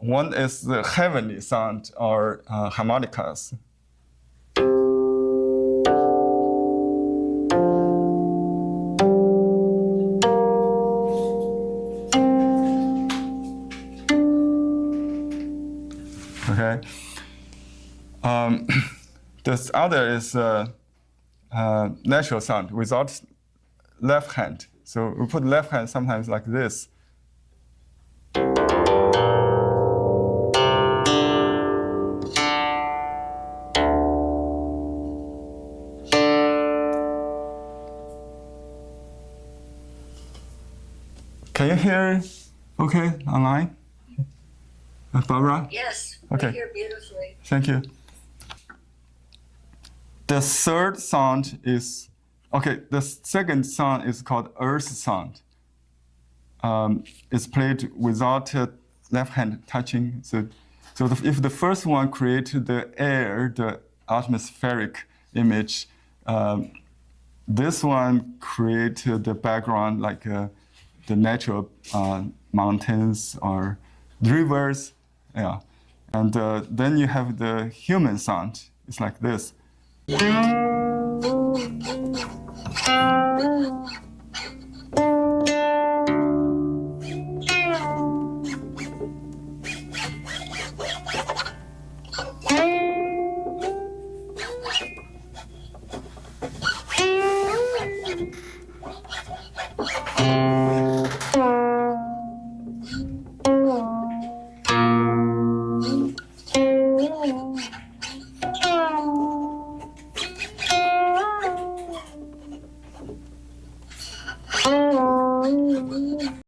One is the heavenly sound, or harmonicas. Okay. This other is natural sound without left hand. So we put left hand sometimes like this. Can you hear okay online? Barbara? Yes, okay. we hear beautifully. Thank you. The third sound is, okay, the second sound is called earth sound. It's played without left hand touching. So if the first one creates the air, the atmospheric image, this one creates the background like the natural mountains or rivers. Yeah. And then you have the human sound. It's like this.